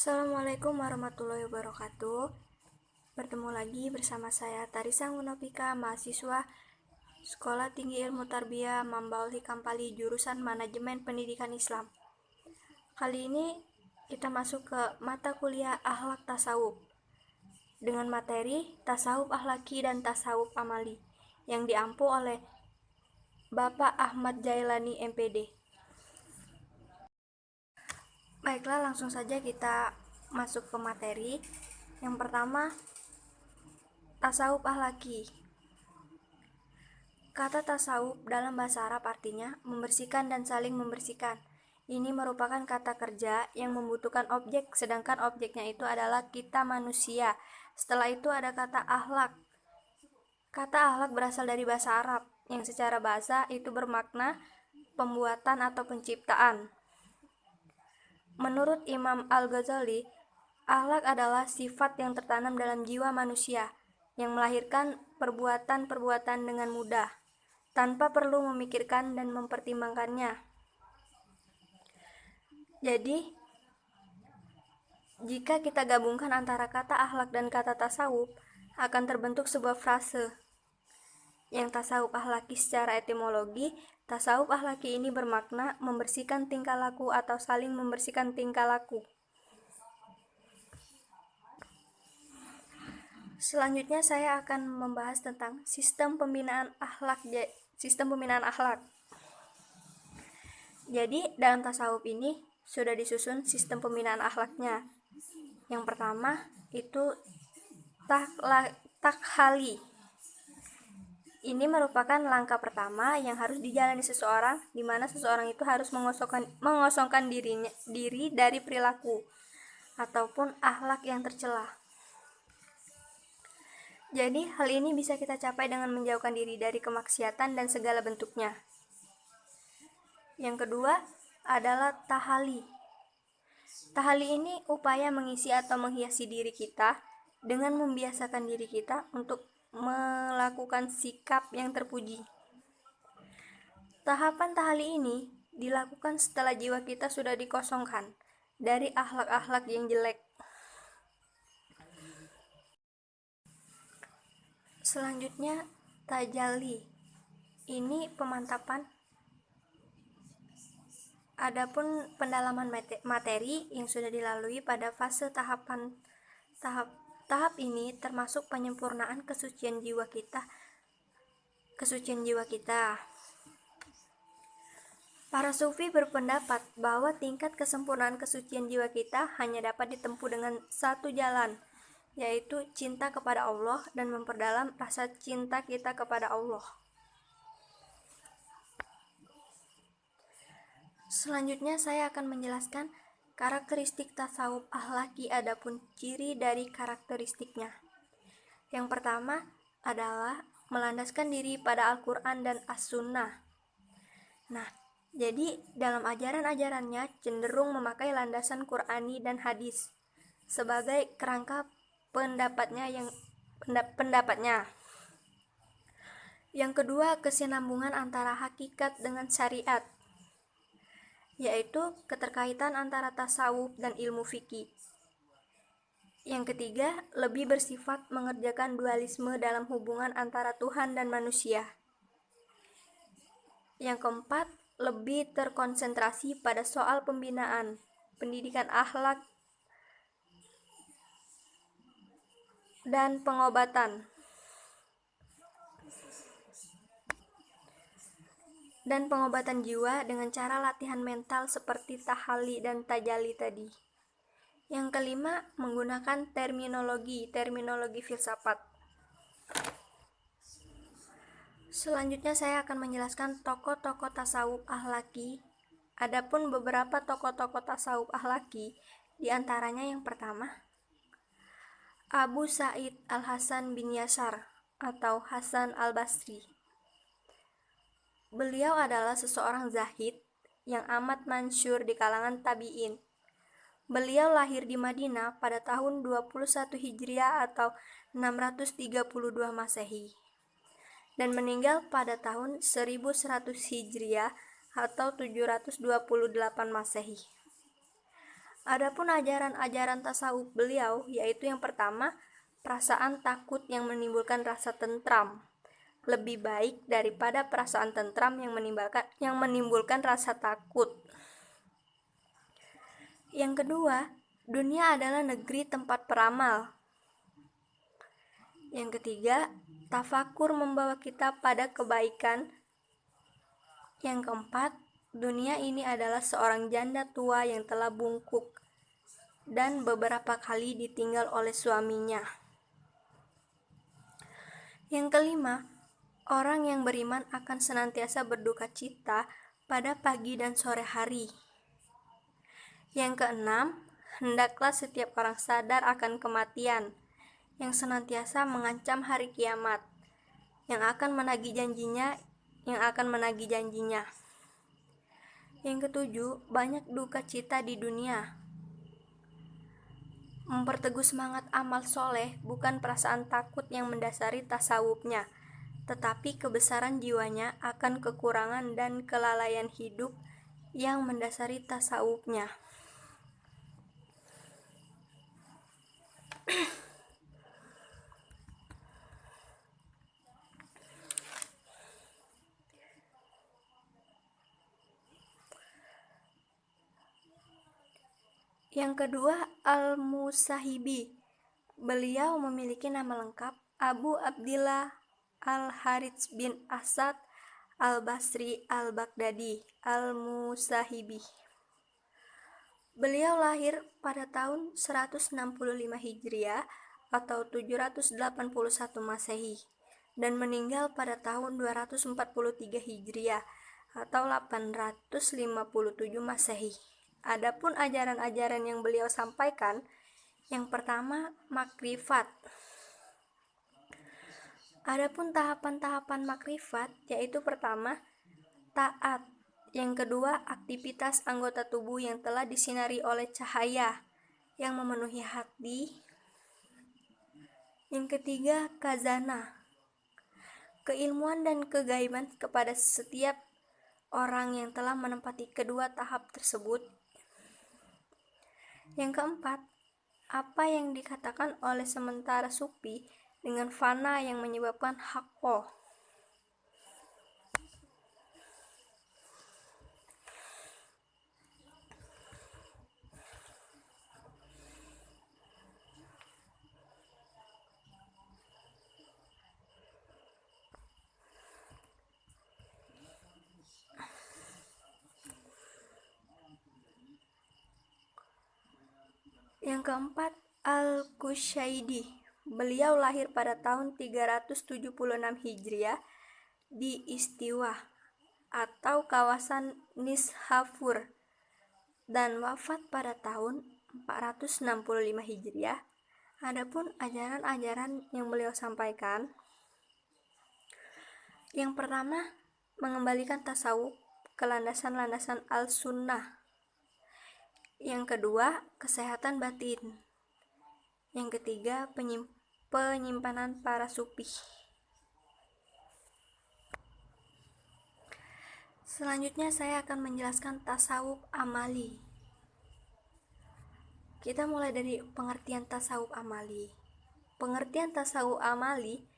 Assalamualaikum warahmatullahi wabarakatuh. Bertemu lagi bersama saya Tarisa Munafika, mahasiswa Sekolah Tinggi Ilmu Tarbiyah Mambaul Hikam Pali, jurusan Manajemen Pendidikan Islam. Kali ini kita masuk ke mata kuliah Akhlak Tasawuf dengan materi Tasawuf Akhlaki dan Tasawuf Amali yang diampu oleh Bapak Ahmad Jailani MPD. Baiklah, langsung saja kita masuk ke materi. Yang pertama, tasawuf akhlaki. Kata tasawuf dalam bahasa Arab artinya membersihkan dan saling membersihkan. Ini merupakan kata kerja yang membutuhkan objek, sedangkan objeknya itu adalah kita manusia. Setelah itu ada kata akhlak. Kata akhlak berasal dari bahasa Arab, yang secara bahasa itu bermakna pembuatan atau penciptaan. Menurut Imam Al-Ghazali, akhlak adalah sifat yang tertanam dalam jiwa manusia, yang melahirkan perbuatan-perbuatan dengan mudah, tanpa perlu memikirkan dan mempertimbangkannya. Jadi, jika kita gabungkan antara kata akhlak dan kata tasawuf, akan terbentuk sebuah frase. Yang tasawuf akhlaki secara etimologi, tasawuf akhlaki ini bermakna membersihkan tingkah laku atau saling membersihkan tingkah laku. Selanjutnya saya akan membahas tentang sistem pembinaan akhlak. Jadi dalam tasawuf ini sudah disusun sistem pembinaan akhlaknya. Yang pertama itu takhali. Ini merupakan langkah pertama yang harus dijalani seseorang, di mana seseorang itu harus mengosongkan diri dari perilaku ataupun akhlak yang tercela. Jadi hal ini bisa kita capai dengan menjauhkan diri dari kemaksiatan dan segala bentuknya. Yang kedua adalah tahali. Tahali ini upaya mengisi atau menghiasi diri kita dengan membiasakan diri kita untuk melakukan sikap yang terpuji. Tahapan tahali ini dilakukan setelah jiwa kita sudah dikosongkan dari akhlak-akhlak yang jelek. Selanjutnya tajalli. Ini pemantapan. Adapun pendalaman materi yang sudah dilalui pada fase tahap ini termasuk penyempurnaan kesucian jiwa kita. Para sufi berpendapat bahwa tingkat kesempurnaan kesucian jiwa kita hanya dapat ditempuh dengan satu jalan, yaitu cinta kepada Allah dan memperdalam rasa cinta kita kepada Allah. Selanjutnya saya akan menjelaskan karakteristik tasawuf akhlaki, adapun ciri dari karakteristiknya. Yang pertama adalah melandaskan diri pada Al-Quran dan As-Sunnah. Nah, jadi dalam ajaran-ajarannya cenderung memakai landasan Qur'ani dan hadis sebagai kerangka pendapatnya. Yang kedua, kesinambungan antara hakikat dengan syariat, yaitu keterkaitan antara tasawuf dan ilmu fikih. Yang ketiga, lebih bersifat mengerjakan dualisme dalam hubungan antara Tuhan dan manusia. Yang keempat, lebih terkonsentrasi pada soal pembinaan, pendidikan akhlak, dan pengobatan. Dan pengobatan jiwa dengan cara latihan mental seperti tahali dan tajalli tadi. Yang kelima, menggunakan terminologi filsafat. Selanjutnya saya akan menjelaskan tokoh-tokoh tasawuf akhlaki. Adapun beberapa tokoh-tokoh tasawuf akhlaki, diantaranya yang pertama, Abu Sa'id Al-Hasan bin Yasar atau Hasan Al-Basri. Beliau adalah seseorang zahid yang amat masyhur di kalangan tabi'in. Beliau lahir di Madinah pada tahun 21 Hijriah atau 632 Masehi dan meninggal pada tahun 1100 Hijriah atau 728 Masehi. Adapun ajaran-ajaran tasawuf beliau yaitu yang pertama, perasaan takut yang menimbulkan rasa tentram lebih baik daripada perasaan tentram yang menimbulkan rasa takut. Yang kedua, dunia adalah negeri tempat peramal. Yang ketiga, tafakur membawa kita pada kebaikan. Yang keempat, dunia ini adalah seorang janda tua yang telah bungkuk dan beberapa kali ditinggal oleh suaminya. Yang kelima, orang yang beriman akan senantiasa berduka cita pada pagi dan sore hari. Yang keenam, hendaklah setiap orang sadar akan kematian yang senantiasa mengancam hari kiamat, yang akan menagih janjinya. Yang ketujuh, banyak duka cita di dunia. Memperteguh semangat amal soleh bukan perasaan takut yang mendasari tasawufnya, tetapi kebesaran jiwanya akan kekurangan dan kelalaian hidup yang mendasari tasawufnya. Yang kedua, Al-Musahibi. Beliau memiliki nama lengkap Abu Abdillah Al-Harits bin Asad Al-Basri Al-Baghdadi Al-Musahibi. Beliau lahir pada tahun 165 Hijriah atau 781 Masehi dan meninggal pada tahun 243 Hijriah atau 857 Masehi. Adapun ajaran-ajaran yang beliau sampaikan, yang pertama, makrifat. Adapun tahapan-tahapan makrifat yaitu pertama, taat. Yang kedua, aktivitas anggota tubuh yang telah disinari oleh cahaya yang memenuhi hati. Yang ketiga, kazana. Keilmuan dan kegaiban kepada setiap orang yang telah menempati kedua tahap tersebut. Yang keempat, apa yang dikatakan oleh sementara sufi dengan fana yang menyebabkan haqqo. Yang keempat, Al-Kushaidi. Beliau lahir pada tahun 376 Hijriah di Istiwa atau kawasan Nishapur dan wafat pada tahun 465 Hijriah. Adapun ajaran-ajaran yang beliau sampaikan, yang pertama, mengembalikan tasawuf ke landasan-landasan al-sunnah. Yang kedua, kesehatan batin. Yang ketiga, penyimpanan para sufi. Selanjutnya saya akan menjelaskan tasawuf amali. Kita mulai dari pengertian tasawuf amali. Pengertian tasawuf amali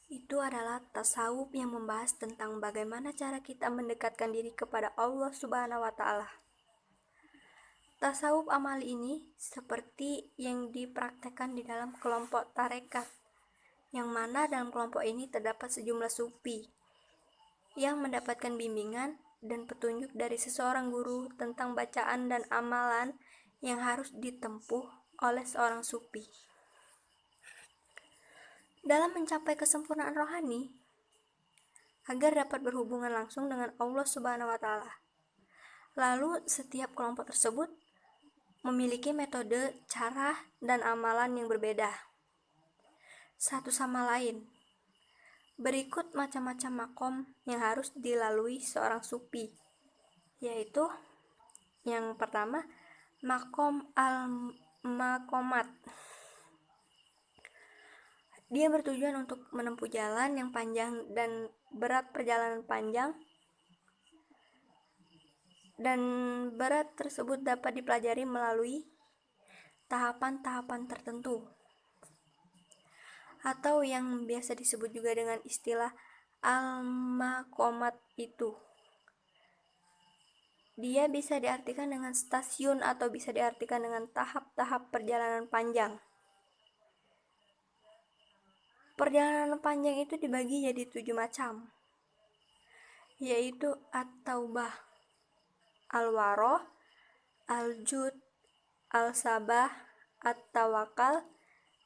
itu adalah tasawuf yang membahas tentang bagaimana cara kita mendekatkan diri kepada Allah Subhanahu wa Ta'ala. Tasawuf amali ini seperti yang dipraktekkan di dalam kelompok tarekat, yang mana dalam kelompok ini terdapat sejumlah sufi yang mendapatkan bimbingan dan petunjuk dari seseorang guru tentang bacaan dan amalan yang harus ditempuh oleh seorang sufi dalam mencapai kesempurnaan rohani agar dapat berhubungan langsung dengan Allah Subhanahu wa Ta'ala. Lalu setiap kelompok tersebut memiliki metode, cara, dan amalan yang berbeda satu sama lain. Berikut macam-macam makom yang harus dilalui seorang sufi, yaitu yang pertama, makom al-makomat. Dia bertujuan untuk menempuh jalan yang panjang dan berat perjalanan panjang dan berat tersebut dapat dipelajari melalui tahapan-tahapan tertentu, atau yang biasa disebut juga dengan istilah al-maqamat itu. Dia bisa diartikan dengan stasiun atau bisa diartikan dengan tahap-tahap perjalanan panjang. Perjalanan panjang itu dibagi jadi 7 macam, yaitu at-taubah, al-waroh, al-jud, al-sabah, at-tawakal,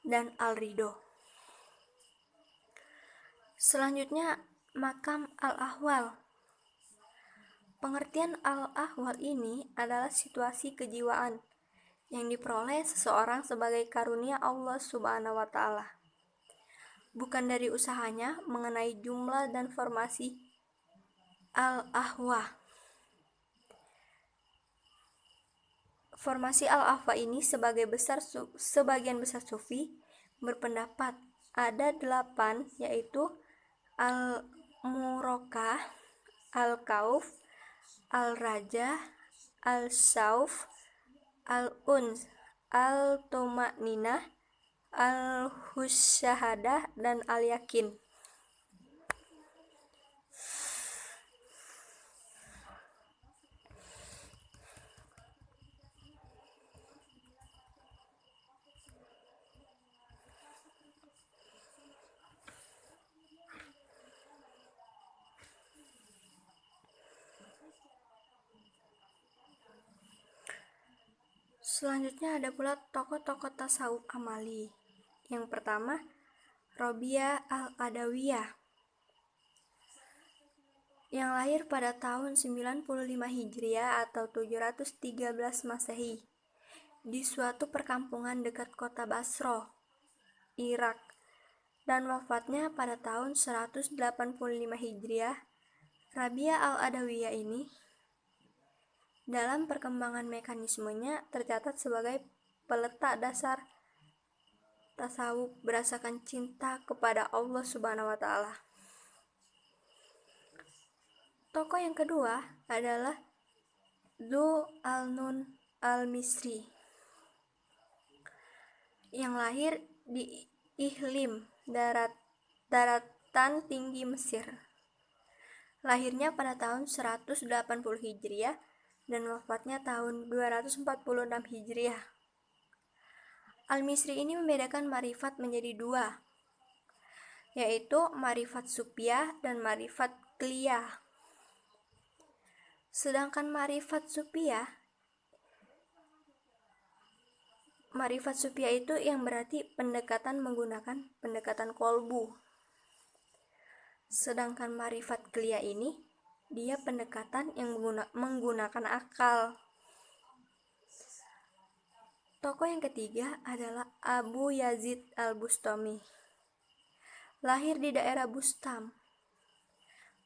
dan al-ridho. Selanjutnya, makam al-ahwal. Pengertian al-ahwal ini adalah situasi kejiwaan yang diperoleh seseorang sebagai karunia Allah Subhanahu wa Ta'ala, bukan dari usahanya mengenai jumlah dan formasi al-ahwa. Formasi al-ahwa ini sebagian besar sufi berpendapat ada 8, yaitu al-murokah, al-kauf, al-raja, al-sauf, al-uns, al-tumakninah, al-husyahadah, dan al-yakin. Selanjutnya ada pula tokoh-tokoh tasawuf amali. Yang pertama, Robiah al-Adawiyah, yang lahir pada tahun 95 Hijriah atau 713 Masehi di suatu perkampungan dekat kota Basro, Irak, dan wafatnya pada tahun 185 Hijriah. Robiah al-Adawiyah ini dalam perkembangan mekanismenya tercatat sebagai peletak dasar tasawuf berdasarkan cinta kepada Allah Subhanahu wa Ta'ala. Tokoh yang kedua adalah Dhu al-Nun al-Misri, yang lahir di iklim daratan tinggi Mesir. Lahirnya pada tahun 180 Hijriah dan wafatnya tahun 246 Hijriah. Al-Misri ini membedakan marifat menjadi 2, yaitu marifat supiyah dan marifat kliyah. Sedangkan marifat supiyah itu yang berarti pendekatan menggunakan pendekatan kolbu. Sedangkan marifat kliyah ini dia pendekatan yang menggunakan akal. Tokoh yang ketiga adalah Abu Yazid al-Bustami, lahir di daerah Bustam,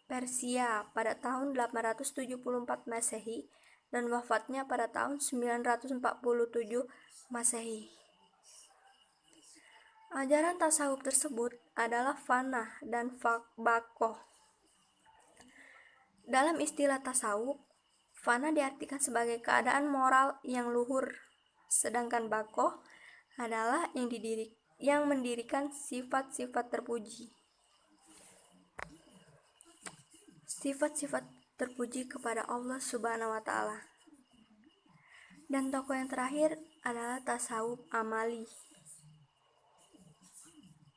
Persia pada tahun 874 Masehi dan wafatnya pada tahun 947 Masehi. Ajaran tasawuf tersebut adalah fana dan bakoh. Dalam istilah tasawuf, fana diartikan sebagai keadaan moral yang luhur, sedangkan bakoh adalah yang mendirikan sifat-sifat terpuji. Sifat-sifat terpuji kepada Allah Subhanahu wa Ta'ala. Dan tokoh yang terakhir adalah tasawuf amali.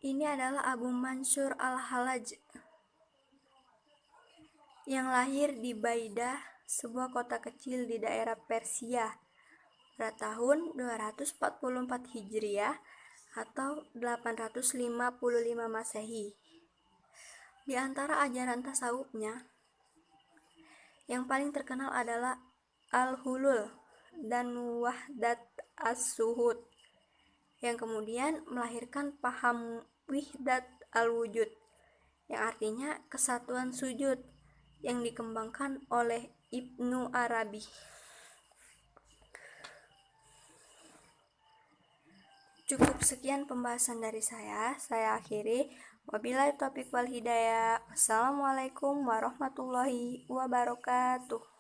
Ini adalah Abu Mansur al-Hallaj, yang lahir di Baidah, sebuah kota kecil di daerah Persia pada tahun 244 Hijriah atau 855 Masehi. Di antara ajaran tasawufnya, yang paling terkenal adalah al-hulul dan wahdat as-suhud, yang kemudian melahirkan paham wihdat al-wujud, yang artinya kesatuan sujud, yang dikembangkan oleh Ibnu Arabi. Cukup sekian pembahasan dari saya akhiri. Wabillahi taufiq wal hidayah. Wassalamualaikum warahmatullahi wabarakatuh.